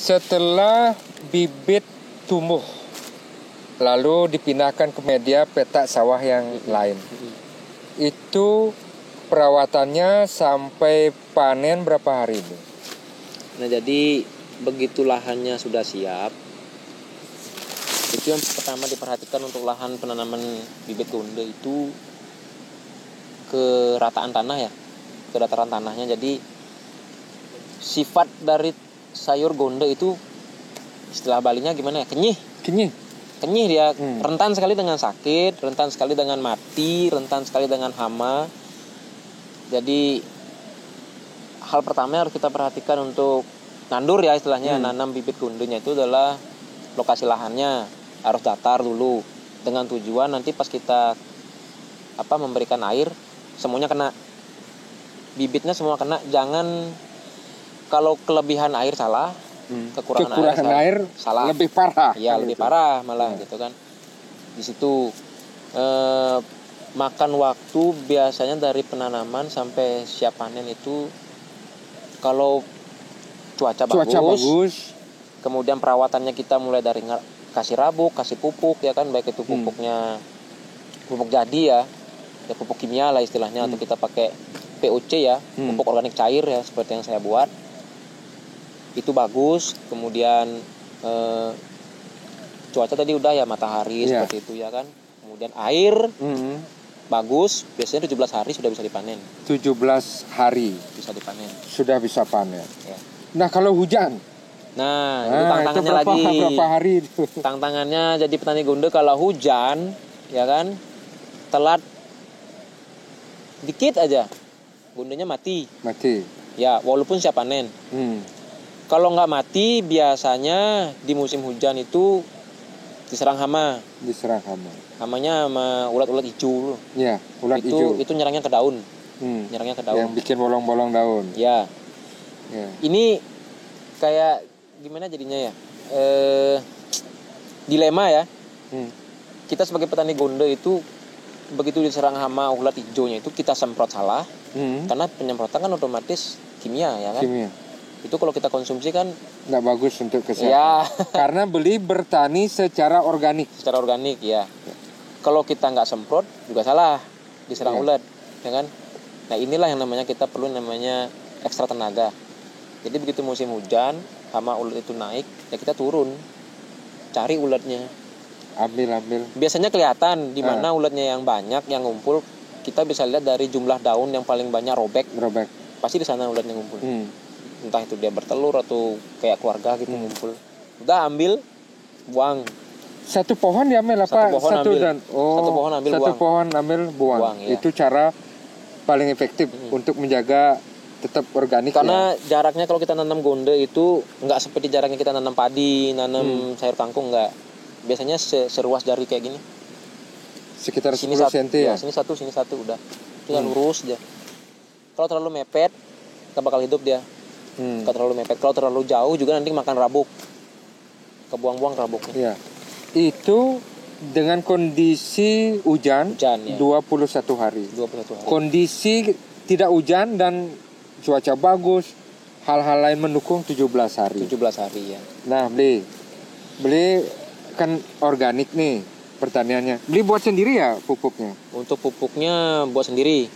Setelah bibit tumbuh, lalu dipindahkan ke media petak sawah yang lain. Itu perawatannya sampai panen berapa hari Bu? Nah, jadi begitu lahannya sudah siap, itu yang pertama diperhatikan untuk lahan penanaman bibit gonde itu kerataan tanah ya, kedataran tanahnya. Jadi sifat dari sayur gonde itu istilah Balinya gimana ya? Kenyih dia, rentan sekali dengan sakit, rentan sekali dengan mati, rentan sekali dengan hama. Jadi hal pertama yang harus kita perhatikan untuk nandur ya istilahnya, nanam bibit gondenya itu adalah lokasi lahannya harus datar dulu, dengan tujuan nanti pas kita memberikan air semuanya kena, bibitnya semua kena. Jangan kalau kelebihan air salah, kekurangan air salah, lebih parah. Ya lebih parah malah gitu kan. Di situ makan waktu biasanya dari penanaman sampai siap panen itu, kalau cuaca bagus, kemudian perawatannya kita mulai dari kasih rabuk, kasih pupuk ya kan, baik itu pupuknya pupuk jadi ya pupuk kimia lah istilahnya, atau kita pakai POC ya, pupuk organik cair ya seperti yang saya buat, itu bagus. Kemudian cuaca tadi udah ya, matahari seperti itu ya kan, kemudian air bagus, biasanya 17 hari sudah bisa dipanen. 17 hari bisa dipanen, sudah bisa panen ya. Nah kalau hujan, itu tantangannya berapa hari itu? Tantangannya jadi petani gonde kalau hujan ya kan, telat dikit aja gondenya mati ya, walaupun siap panen. Kalau nggak mati, biasanya di musim hujan itu diserang hama. Hamanya sama ulat-ulat hijau. Ya, ulat hijau. Itu nyerangnya ke daun. Yang bikin bolong-bolong daun. Ya. Ini kayak gimana jadinya ya? Dilema ya. Kita sebagai petani gonde itu begitu diserang hama ulat hijaunya itu kita semprot salah. Karena penyemprotan kan otomatis kimia ya kan. Itu kalau kita konsumsi kan nggak bagus untuk kesehatan. Ya. Karena beli bertani secara organik. Ya. Kalau kita nggak semprot juga salah, diserang ulat, ya kan? Nah inilah yang namanya kita perlu namanya ekstra tenaga. Jadi begitu musim hujan, hama ulat itu naik, ya kita turun, cari ulatnya. Ambil. Biasanya kelihatan di mana ulatnya yang banyak, yang ngumpul. Kita bisa lihat dari jumlah daun yang paling banyak robek. Pasti di sana ulatnya ngumpul. Entah itu dia bertelur atau kayak keluarga gitu ngumpul. Udah ambil, buang. Satu pohon diambil apa? Satu pohon ambil, buang. Ya. Itu cara paling efektif untuk menjaga tetap organik. Karena jaraknya kalau kita nanam gonde itu nggak seperti jaraknya kita nanam padi, nanam sayur kangkung, nggak. Biasanya seruas jari kayak gini. Sekitar 10 cm ya? Sini satu udah. Tinggal lurus aja. Kalau terlalu mepet, nggak bakal hidup dia. Kalau terlalu mepet, kalau terlalu jauh juga nanti makan rabuk. Kebuang-buang rabuknya. Iya. Itu dengan kondisi hujan ya. 21 hari. Kondisi tidak hujan dan cuaca bagus, hal-hal lain mendukung 17 hari. 17 hari ya. Nah, beli kan organik nih pertaniannya. Beli buat sendiri ya pupuknya? Untuk pupuknya buat sendiri.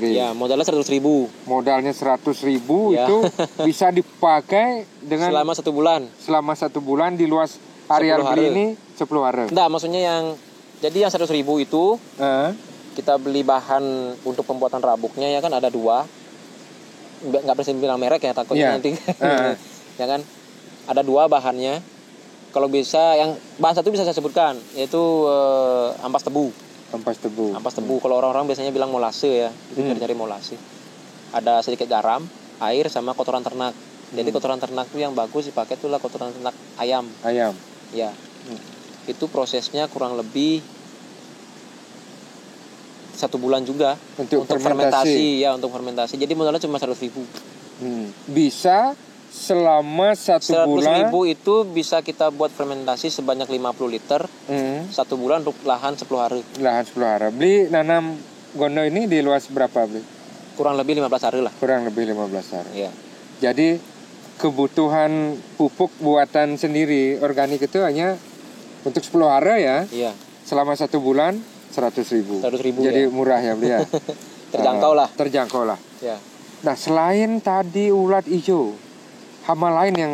Ya, modalnya 100.000. Modalnya 100.000 ya. Itu bisa dipakai dengan selama 1 bulan di luas areal beli ini 10 hari. Enggak, maksudnya jadi yang 100.000 itu kita beli bahan untuk pembuatan rabuknya ya kan, ada 2. Nggak bisa bilang merek ya, takutnya nanti. Ya kan, ada 2 bahannya. Kalau bisa, yang bahan satu bisa saya sebutkan, yaitu ampas tebu. Kalau orang-orang biasanya bilang molase ya, itu cari molase. Ada sedikit garam, air, sama kotoran ternak. Jadi kotoran ternak itu yang bagus dipakai itulah kotoran ternak ayam. Ya. Itu prosesnya kurang lebih 1 bulan juga untuk fermentasi. Untuk fermentasi. Jadi modalnya cuma 100.000. Bisa selama 1 bulan. 100.000 itu bisa kita buat fermentasi sebanyak 50 liter 1 bulan untuk lahan 10 hari. Beli nanam gonde ini di luas berapa beli? Kurang lebih 15 hari lah. Ya. Jadi kebutuhan pupuk buatan sendiri organik itu hanya untuk 10 hari ya. Iya. Selama 1 bulan 100.000. 100.000 Jadi ya. murah ya beli ya. Terjangkau lah. Ya. Nah selain tadi ulat hijau, hama lain yang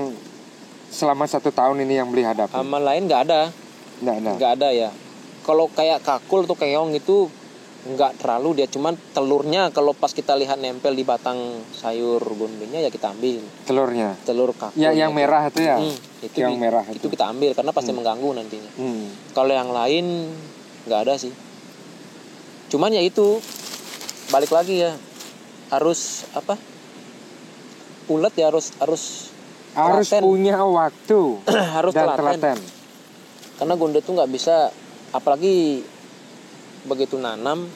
selama 1 tahun ini yang beli hadapi? Hama lain nggak ada. Nggak ada ya. Kalau kayak kakul atau keong itu nggak terlalu dia, cuman telurnya kalau pas kita lihat nempel di batang sayur gondenya ya kita ambil. Telur kakul. Ya yang merah itu ya. Itu yang merah itu kita ambil karena pasti mengganggu nantinya. Kalau yang lain nggak ada sih. Cuman ya itu balik lagi ya, harus apa? Ulet ya harus punya waktu harus dan telaten. Karena gonde tuh nggak bisa, apalagi begitu nanam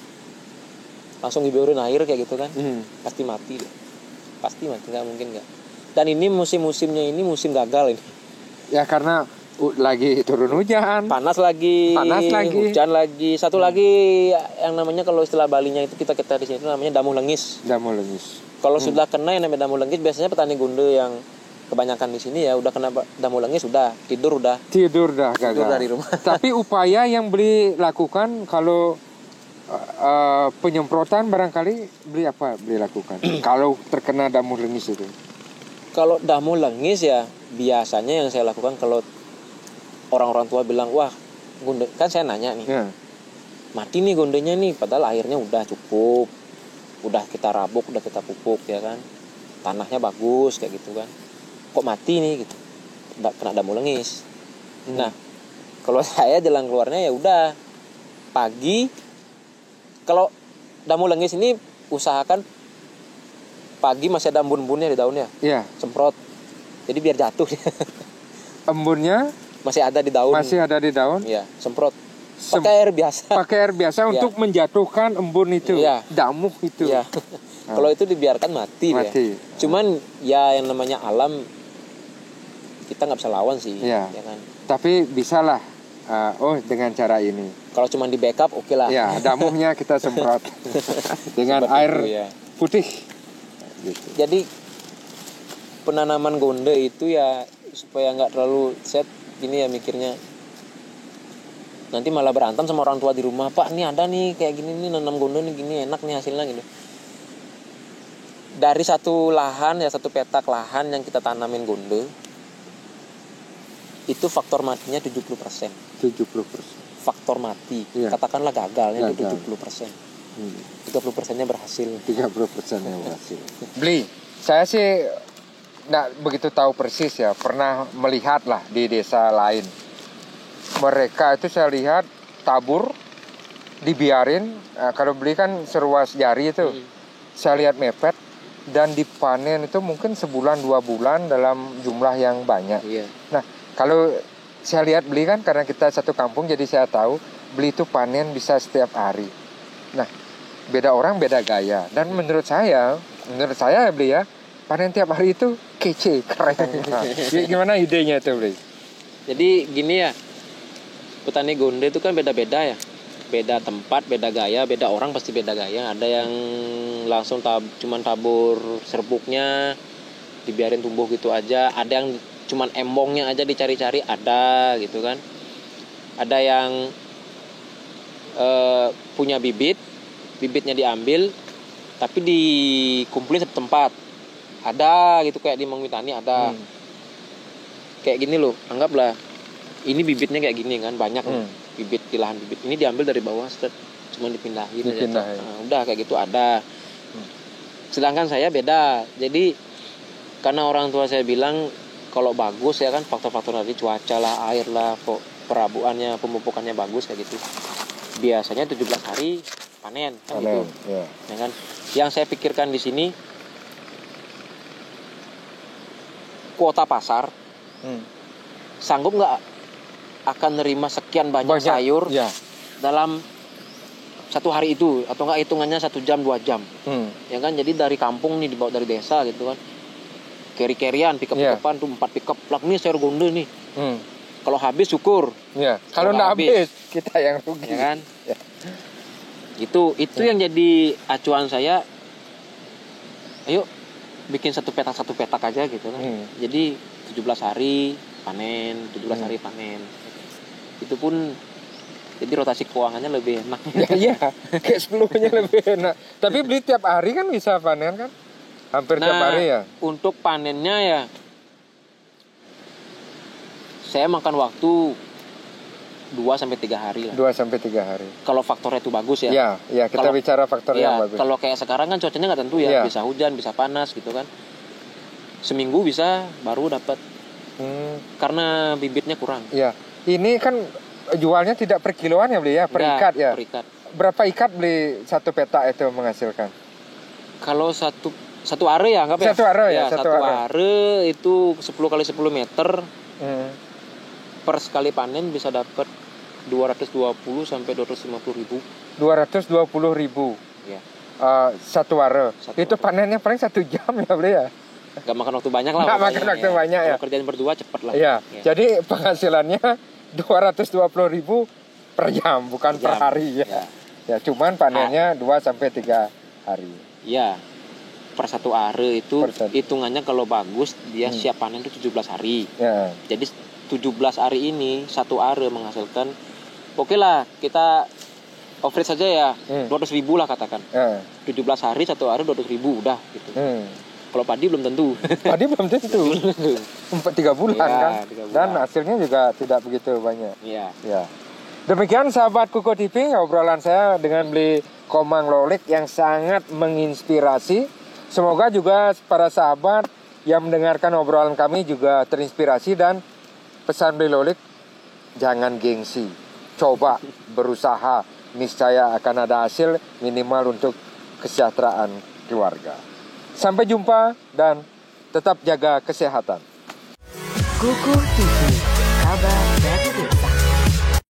langsung diborin air kayak gitu kan, pasti mati nggak mungkin nggak. Dan ini musim-musimnya ini musim gagal ini ya, karena lagi turun hujan, panas lagi, hujan lagi. Satu lagi yang namanya, kalau istilah Balinya itu kita di sini itu namanya damu lengis. Kalau sudah kena yang namanya damu lengis, biasanya petani gonde yang kebanyakan di sini ya udah kena damu lengis, sudah tidur gagal dari rumah. Tapi upaya yang beli lakukan kalau penyemprotan barangkali beli lakukan kalau terkena damu lengis itu. Kalau damu lengis ya biasanya yang saya lakukan, kalau orang-orang tua bilang wah gonde, kan saya nanya nih, mati nih gondenya nih, padahal airnya udah cukup, udah kita rabuk, udah kita pupuk ya kan, tanahnya bagus kayak gitu kan, kok mati nih gitu, kena damu lengis. Nah kalau saya jalan keluarnya ya udah pagi, kalau damu lengis ini usahakan pagi masih ada embun-embunnya di daunnya, semprot, jadi biar jatuh. Embunnya masih ada di daun, ya semprot pakai air biasa untuk menjatuhkan embun itu, damu itu. Kalau itu dibiarkan mati. Ya. Cuman ya yang namanya alam kita nggak bisa lawan sih, ya kan. Tapi bisalah, dengan cara ini. Kalau cuma di backup oke lah. Ya, damunya kita semprot dengan air putih. Gitu. Jadi penanaman gonde itu ya supaya nggak terlalu set gini ya mikirnya. Nanti malah berantem sama orang tua di rumah, Pak ini ada nih kayak gini nih, nanam gonde nih gini enak nih hasilnya gitu. Dari satu petak lahan yang kita tanamin gonde, itu faktor matinya 70%. Faktor mati, katakanlah gagalnya itu 70%. 30%-nya berhasil. 30%-nya berhasil. Beli, saya sih nggak begitu tahu persis ya, pernah melihat lah di desa lain. Mereka itu saya lihat tabur, dibiarin, kalau beli kan seruas jari itu, saya lihat mepet, dan dipanen itu mungkin sebulan 2 bulan dalam jumlah yang banyak. Nah kalau saya lihat beli kan, karena kita satu kampung jadi saya tahu beli itu panen bisa setiap hari. Nah beda orang beda gaya, dan menurut saya beli ya, panen tiap hari itu kece, keren. Gimana idenya itu beli? Jadi gini ya, petani gonde itu kan beda-beda ya, beda tempat, beda gaya, beda orang pasti beda gaya. Ada yang langsung cuman tabur serbuknya, dibiarin tumbuh gitu aja. Ada yang cuman embongnya aja dicari-cari, ada gitu kan. Ada yang punya bibitnya diambil, tapi dikumpulin satu tempat. Ada gitu kayak di Mangwitani ada. Kayak gini loh, anggaplah ini bibitnya kayak gini kan, banyak bibit di lahan bibit. Ini diambil dari bawah, cuma dipindahin aja. Nah, udah kayak gitu ada. Sedangkan saya beda. Jadi karena orang tua saya bilang kalau bagus ya kan, faktor-faktor tadi cuaca lah, air lah, perabuannya, pemupukannya bagus kayak gitu. Biasanya 17 hari panen kan gitu. Ya kan? Yang saya pikirkan di sini kuota pasar. Sanggup nggak akan nerima sekian banyak sayur dalam 1 hari itu, atau nggak hitungannya 1 jam 2 jam, ya kan. Jadi dari kampung nih, dibawa dari desa gitu kan, carry-carryan, pick-up-pick-upan tuh 4 pick-up, plak nih sayur gonde nih. Kalau habis syukur, kalau nggak habis kita yang rugi, ya kan. Itu yang jadi acuan saya. Ayo bikin satu petak aja gitu kan. Jadi 17 hari panen, 17 hari panen. Itu pun jadi rotasi keuangannya lebih enak. Iya, kayak 10-nya lebih enak. Tapi beli tiap hari kan bisa panen kan? Hampir tiap hari ya. Untuk panennya ya saya makan waktu 2-3 hari lah. 2-3 hari. Kalau faktornya itu bagus ya. Iya, kita bicara faktor yang bagus. Kalau kayak sekarang kan cuacanya nggak tentu ya, bisa hujan, bisa panas gitu kan. Seminggu bisa baru dapat. Karena bibitnya kurang. Iya. Ini kan jualnya tidak per kiloan ya beli ya, per ikat ya. Per ikat. Berapa ikat beli satu petak itu menghasilkan? Kalau satu are ya anggap ya. Satu are ya. Satu are itu 10 kali 10 meter. Per sekali panen bisa dapat 220 sampai 250 ribu. 220 ribu. Ya. Satu are. Itu panennya paling 1 jam ya beli ya. Gak makan waktu banyak lah. Gak makan waktu banyak ya. Kalau kerjaan berdua cepet lah. Iya. Jadi penghasilannya 220 ribu per jam, bukan per hari ya. Ya, cuman panennya 2-3 hari. Iya. Per satu are itu hitungannya kalau bagus dia siap panen itu 17 hari. Ya. Jadi 17 hari ini satu are menghasilkan oke lah kita average saja ya 200 ribu lah katakan. 17 hari satu are 200 ribu udah gitu. Kalau padi belum tentu. Padi belum tentu. 3 bulan kan. 3 bulan. Dan hasilnya juga tidak begitu banyak. Iya. Ya. Demikian sahabat Kuko TV, obrolan saya dengan beli Komang Lolik yang sangat menginspirasi. Semoga juga para sahabat yang mendengarkan obrolan kami juga terinspirasi, dan pesan beli Lolik, jangan gengsi. Coba berusaha, niscaya akan ada hasil minimal untuk kesejahteraan keluarga. Sampai jumpa dan tetap jaga kesehatan. Kuko TV, kabar baru.